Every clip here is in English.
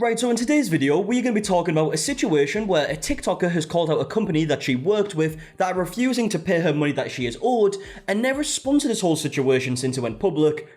Right, so in today's video, we're going to be talking about a situation where a TikToker has called out a company that she worked with that are refusing to pay her money that she is owed, and their response to this whole situation since it went public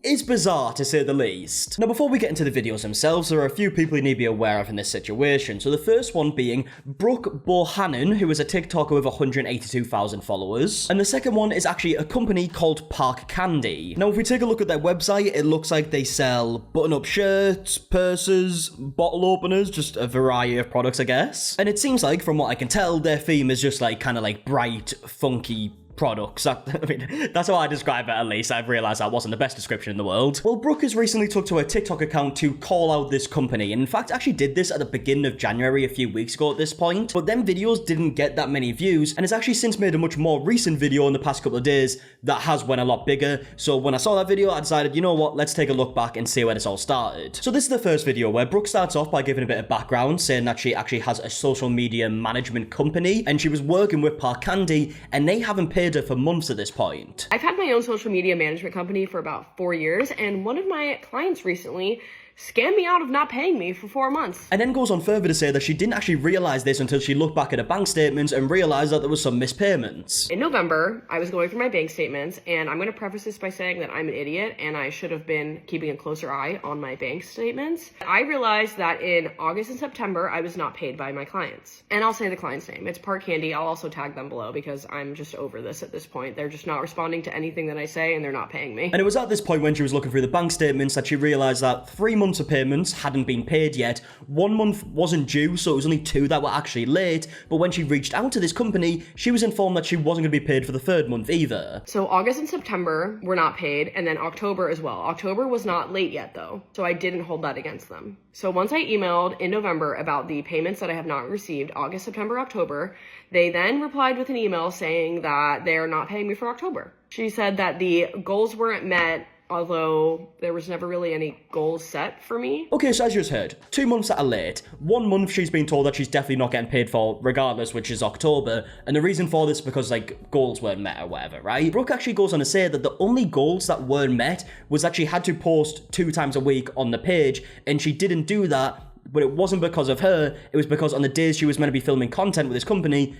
is bizarre, to say the least. Now, before we get into the videos themselves, there are a few people you need to be aware of in this situation. So the first one being Brooke Bohannon, who is a TikToker with 182,000 followers. And the second one is actually a company called Park Candy. Now, if we take a look at their website, it looks like they sell button-up shirts, purses, bottle openers, just a variety of products, I guess. And it seems like, from what I can tell, their theme is just like kind of like bright, funky products. I mean, that's how I describe it, at least. I've realized that wasn't the best description in the world. Well, Brooke has recently took to her TikTok account to call out this company, and in fact actually did this at the beginning of January a few weeks ago at this point, but them videos didn't get that many views, and has actually since made a much more recent video in the past couple of days that has went a lot bigger. So when I saw that video, I decided, you know what, let's take a look back and see where this all started. So this is the first video where Brooke starts off by giving a bit of background, saying that she actually has a social media management company, and she was working with Park Candy, and they haven't paid her for months at this point. I've had my own social media management company for about 4 years, and one of my clients recently scammed me out of not paying me for 4 months. And then goes on further to say that she didn't actually realize this until she looked back at her bank statements and realized that there was some mispayments. In November, I was going through my bank statements, and I'm going to preface this by saying that I'm an idiot and I should have been keeping a closer eye on my bank statements. I realized that in August and September, I was not paid by my clients. And I'll say the client's name. It's Park Candy. I'll also tag them below because I'm just over this at this point. They're just not responding to anything that I say, and they're not paying me. And it was at this point when she was looking through the bank statements that she realized that 3 months of payments hadn't been paid yet. 1 month wasn't due, so it was only 2 that were actually late. But when she reached out to this company, she was informed that she wasn't going to be paid for the 3rd month either. So August and September were not paid, and then October as well. October was not late yet though, so I didn't hold that against them. So once I emailed in November about the payments that I have not received, August, September, October, they then replied with an email saying that they're not paying me for October. She said that the goals weren't met, although there was never really any goals set for me. Okay, so as you just heard, 2 months that are late. 1 month she's been told that she's definitely not getting paid for regardless, which is October. And the reason for this is because, like, goals weren't met or whatever, right? Brooke actually goes on to say that the only goals that weren't met was that she had to post 2 times a week on the page, and she didn't do that. But it wasn't because of her, it was because on the days she was meant to be filming content with this company,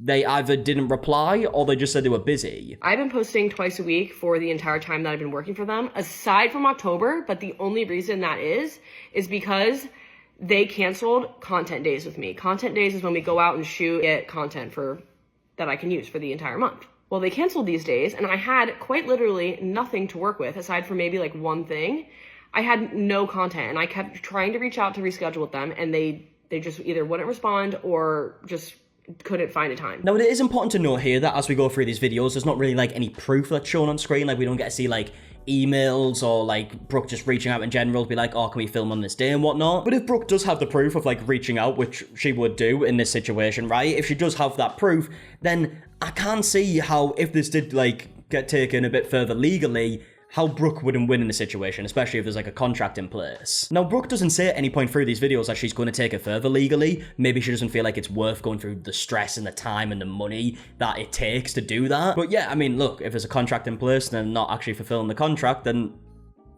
they either didn't reply or they just said they were busy. I've been posting twice a week for the entire time that I've been working for them, aside from October, but the only reason that is because they canceled content days with me. Content days is when we go out and shoot, get content that I can use for the entire month. Well, they canceled these days, and I had quite literally nothing to work with aside from maybe like one thing. I had no content, and I kept trying to reach out to reschedule with them, and they just either wouldn't respond or just couldn't find a time. Now, it is important to note here that as we go through these videos, there's not really like any proof that's shown on screen. Like, we don't get to see like emails or like Brooke just reaching out in general to be like, oh, can we film on this day and whatnot. But if Brooke does have the proof of like reaching out, which she would do in this situation, right? If she does have that proof, then I can't see how, if this did like get taken a bit further legally, how Brooke wouldn't win in the situation, especially if there's like a contract in place. Now, Brooke doesn't say at any point through these videos that she's going to take it further legally. Maybe she doesn't feel like it's worth going through the stress and the time and the money that it takes to do that. But yeah, I mean, look, if there's a contract in place and they're not actually fulfilling the contract, then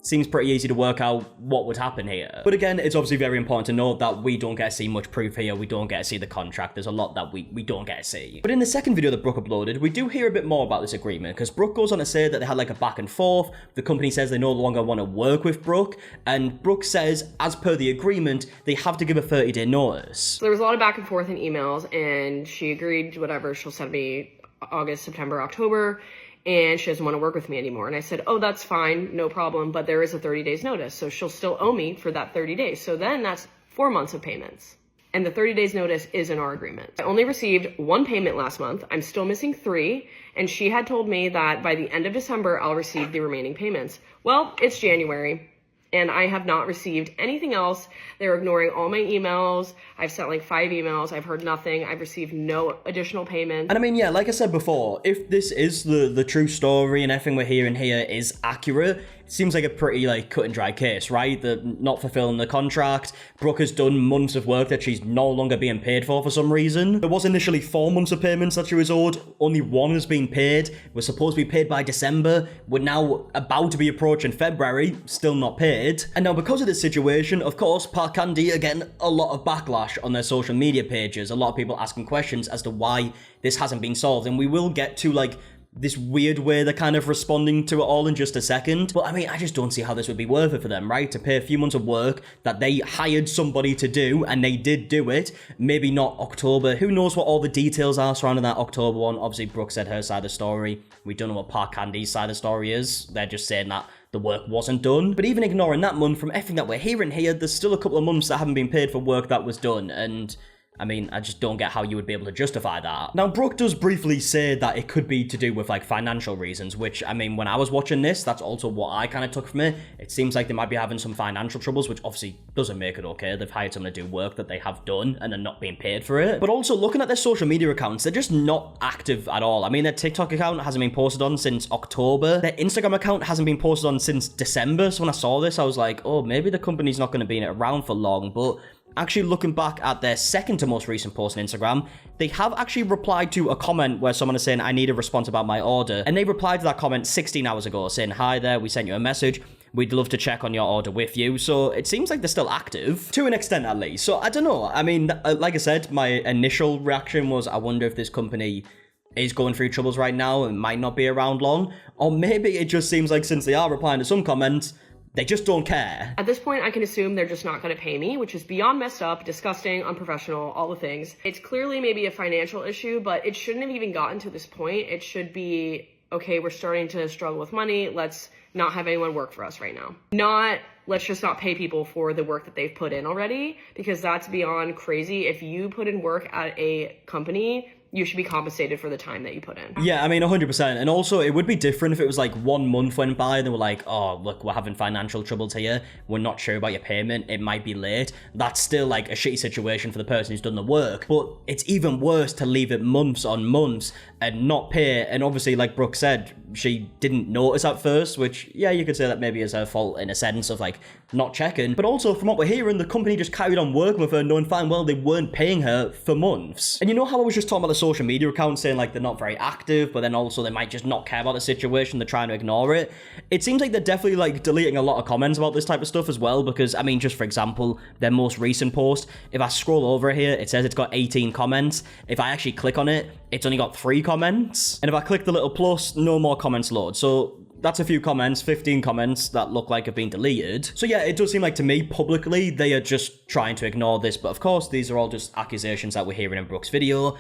seems pretty easy to work out what would happen here. But again, it's obviously very important to note that we don't get to see much proof here. We don't get to see the contract. There's a lot that we don't get to see. But in the second video that Brooke uploaded, we do hear a bit more about this agreement, because Brooke goes on to say that they had like a back and forth. The company says they no longer want to work with Brooke, and Brooke says, as per the agreement, they have to give a 30-day notice. So there was a lot of back and forth in emails, and she agreed to whatever she'll send me August, September, October, and she doesn't want to work with me anymore. And I said, oh, that's fine, no problem, but there is a 30 days notice, so she'll still owe me for that 30 days. So then that's 4 months of payments. And the 30 days notice is in our agreement. I only received 1 payment last month. I'm still missing 3, and she had told me that by the end of December, I'll receive the remaining payments. Well, it's January, and I have not received anything else. They're ignoring all my emails. I've sent like 5 emails. I've heard nothing. I've received no additional payments. And I mean, yeah, like I said before, if this is the true story and everything we're hearing here is accurate, seems like a pretty, like, cut and dry case, right? The not fulfilling the contract. Brooke has done months of work that she's no longer being paid for some reason. There was initially 4 months of payments that she was owed. Only 1 has been paid. We're supposed to be paid by December. We're now about to be approaching February, still not paid. And now because of this situation, of course, Park Candy are getting a lot of backlash on their social media pages. A lot of people asking questions as to why this hasn't been solved. And we will get to, like, this weird way they're kind of responding to it all in just a second. But I mean, I just don't see how this would be worth it for them, right? To pay a few months of work that they hired somebody to do, and they did do it. Maybe not October. Who knows what all the details are surrounding that October one. Obviously, Brooke said her side of the story. We don't know what Park Candy's side of the story is. They're just saying that the work wasn't done. But even ignoring that month, from everything that we're hearing here, there's still a couple of months that haven't been paid for work that was done. And I mean, I just don't get how you would be able to justify that. Now, Brooke does briefly say that it could be to do with, like, financial reasons, which, I mean, when I was watching this, that's also what I kind of took from it. It seems like they might be having some financial troubles, which obviously doesn't make it okay. They've hired someone to do work that they have done, and they're not being paid for it. But also, looking at their social media accounts, they're just not active at all. I mean, their TikTok account hasn't been posted on since October. Their Instagram account hasn't been posted on since December. So when I saw this, I was like, oh, maybe the company's not going to be around for long, but actually looking back at their second to most recent post on Instagram, they have actually replied to a comment where someone is saying, I need a response about my order. And they replied to that comment 16 hours ago saying, hi there, we sent you a message. We'd love to check on your order with you. So it seems like they're still active, to an extent at least. So I don't know. I mean, like I said, my initial reaction was, I wonder if this company is going through troubles right now and might not be around long. Or maybe it just seems like since they are replying to some comments, they just don't care. At this point, I can assume they're just not going to pay me, which is beyond messed up, disgusting, unprofessional, all the things. It's clearly maybe a financial issue, but it shouldn't have even gotten to this point. It should be, okay, we're starting to struggle with money. Let's not have anyone work for us right now. Not, let's just not pay people for the work that they've put in already, because that's beyond crazy. If you put in work at a company, you should be compensated for the time that you put in. Yeah, I mean, 100%. And also, it would be different if it was like 1 month went by and they were like, oh, look, we're having financial troubles here. We're not sure about your payment. It might be late. That's still like a shitty situation for the person who's done the work. But it's even worse to leave it months on months and not pay. And obviously, like Brooke said, she didn't notice at first, which, yeah, you could say that maybe is her fault in a sense of like not checking. But also, from what we're hearing, the company just carried on working with her, knowing fine well they weren't paying her for months. And you know how I was just talking about the social media accounts saying like they're not very active, but then also they might just not care about the situation, they're trying to ignore it. It seems like they're definitely like deleting a lot of comments about this type of stuff as well, because I mean, just for example, their most recent post, if I scroll over here, it says it's got 18 comments. If I actually click on it, it's only got 3 comments. And if I click the little plus, no more comments load. So that's a few comments, 15 comments that look like have been deleted. So yeah, it does seem like to me, publicly, they are just trying to ignore this. But of course, these are all just accusations that we're hearing in Brooke's video.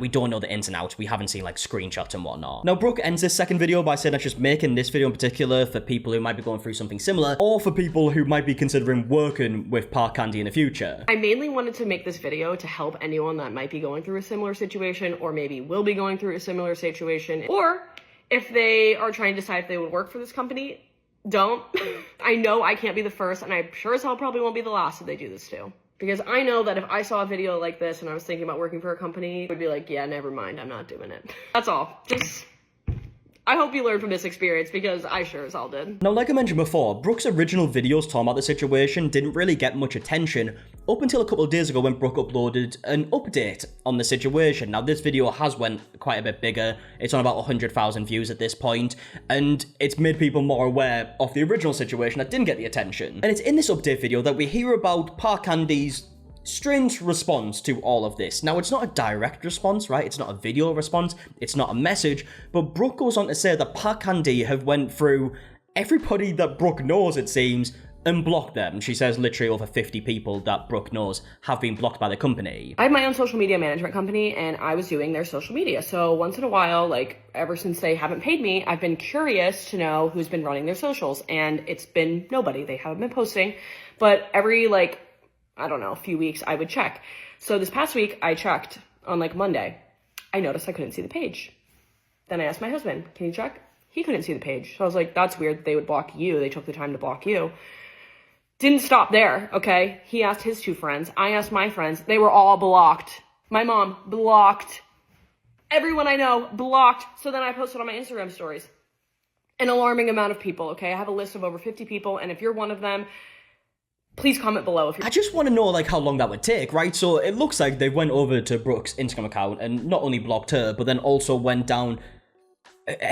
We don't know the ins and outs. We haven't seen like screenshots and whatnot. Now, Brooke ends this second video by saying that she's making this video in particular for people who might be going through something similar, or for people who might be considering working with Park Candy in the future. I mainly wanted to make this video to help anyone that might be going through a similar situation, or maybe will be going through a similar situation, or if they are trying to decide if they would work for this company, don't. I know I can't be the first, and I sure as hell probably won't be the last that they do this to. Because I know that if I saw a video like this and I was thinking about working for a company, I would be like, yeah, never mind, I'm not doing it. That's all. Just, I hope you learned from this experience, because I sure as hell did. Now, like I mentioned before, Brooke's original videos talking about the situation didn't really get much attention up until a couple of days ago when Brooke uploaded an update on the situation. Now, this video has went quite a bit bigger. It's on about 100,000 views at this point, and it's made people more aware of the original situation that didn't get the attention. And it's in this update video that we hear about Park Candy's strange response to all of this. Now, it's not a direct response, right? It's not a video response. It's not a message. But Brooke goes on to say that Park Candy have went through everybody that Brooke knows, it seems, and blocked them. She says literally over 50 people that Brooke knows have been blocked by the company. I have my own social media management company, and I was doing their social media. So once in a while, like ever since they haven't paid me, I've been curious to know who's been running their socials, and it's been nobody. They haven't been posting, but every like, I don't know, a few weeks I would check. So this past week I checked on like Monday. I noticed I couldn't see the page. Then I asked my husband, can you check? He couldn't see the page. So I was like, that's weird that they would block you. They took the time to block you. Didn't stop there, okay? He asked his 2 friends. I asked my friends. They were all blocked. My mom, blocked. Everyone I know, blocked. So then I posted on my Instagram stories. an alarming amount of people, okay? I have a list of over 50 people, and if you're one of them, please comment below if you're— I just want to know, like, how long that would take, right? So it looks like they went over to Brooke's Instagram account and not only blocked her, but then also went down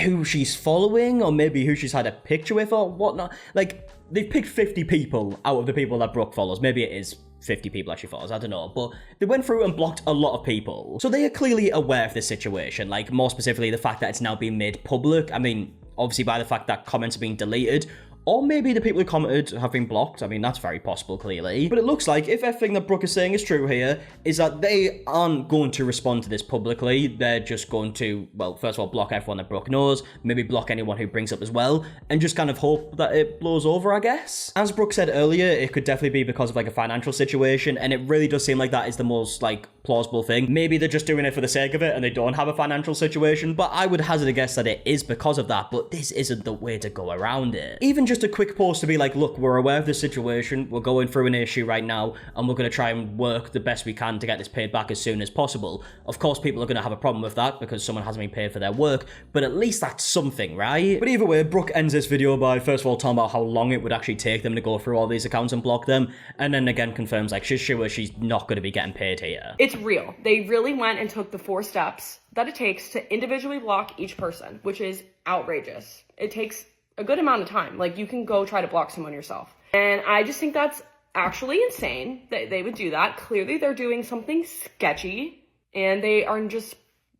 who she's following, or maybe who she's had a picture with or whatnot. Like, they've picked 50 people out of the people that Brooke follows. Maybe it is 50 people actually follows, I don't know. But they went through and blocked a lot of people. So they are clearly aware of this situation, like, more specifically the fact that it's now being made public. I mean, obviously by the fact that comments are being deleted, or maybe the people who commented have been blocked. I mean, that's very possible, clearly. But it looks like if everything that Brooke is saying is true here, is that they aren't going to respond to this publicly. They're just going to, well, first of all, block everyone that Brooke knows, maybe block anyone who brings up as well, and just kind of hope that it blows over, I guess. As Brooke said earlier, it could definitely be because of, like, a financial situation, and it really does seem like that is the most, like, plausible thing. Maybe they're just doing it for the sake of it and they don't have a financial situation, but I would hazard a guess that it is because of that, but this isn't the way to go around it. Even just a quick post to be like, look, we're aware of this situation, we're going through an issue right now, and we're going to try and work the best we can to get this paid back as soon as possible. Of course, people are going to have a problem with that because someone hasn't been paid for their work, but at least that's something, right? But either way, Brooke ends this video by first of all talking about how long it would actually take them to go through all these accounts and block them, and then again confirms, like, she's sure she's not going to be getting paid here. It's real. They really went and took the 4 steps that it takes to individually block each person, which is outrageous. It takes a good amount of time. Like, you can go try to block someone yourself. And I just think that's actually insane that they would do that. Clearly they're doing something sketchy and they are just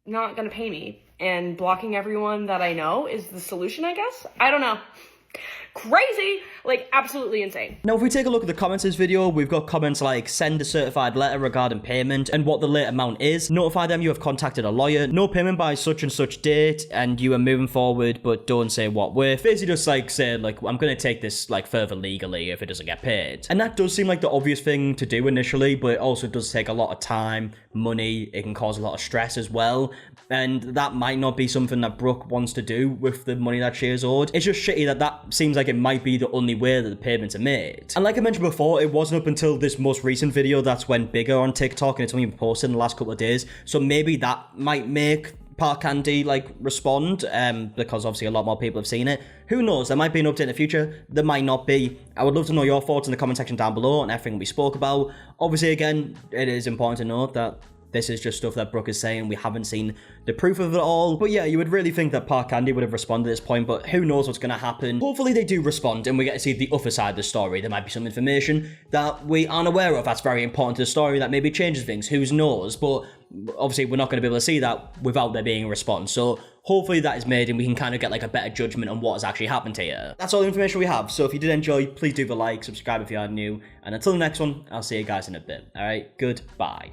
not gonna pay me. And blocking everyone that I know is the solution, I guess? I don't know. Crazy, like, absolutely insane. Now, if we take a look at the comments of this video, we've got comments like, send a certified letter regarding payment and what the late amount is, notify them you have contacted a lawyer, no payment by such and such date, and you are moving forward, but don't say what with. Basically just, like, say, like, I'm gonna take this, like, further legally if it doesn't get paid. And that does seem like the obvious thing to do initially, but it also does take a lot of time, money, it can cause a lot of stress as well, and that might not be something that Brooke wants to do with the money that she is owed. It's just shitty that that seems like it might be the only way that the payments are made. And like I mentioned before, it wasn't up until this most recent video that's went bigger on TikTok, and it's only been posted in the last couple of days, so maybe that might make Park Candy, like, respond, because obviously a lot more people have seen it. Who knows, there might be an update in the future, there might not be. I would love to know your thoughts in the comment section down below on everything we spoke about. Obviously, again, it is important to note that this is just stuff that Brooke is saying. We haven't seen the proof of it all. But yeah, you would really think that Park Candy would have responded at this point, but who knows what's going to happen. Hopefully they do respond and we get to see the other side of the story. There might be some information that we aren't aware of that's very important to the story that maybe changes things. Who knows? But obviously we're not going to be able to see that without there being a response. So hopefully that is made and we can kind of get, like, a better judgment on what has actually happened here. That's all the information we have. So if you did enjoy, please do the like, subscribe if you are new. And until the next one, I'll see you guys in a bit. All right, goodbye.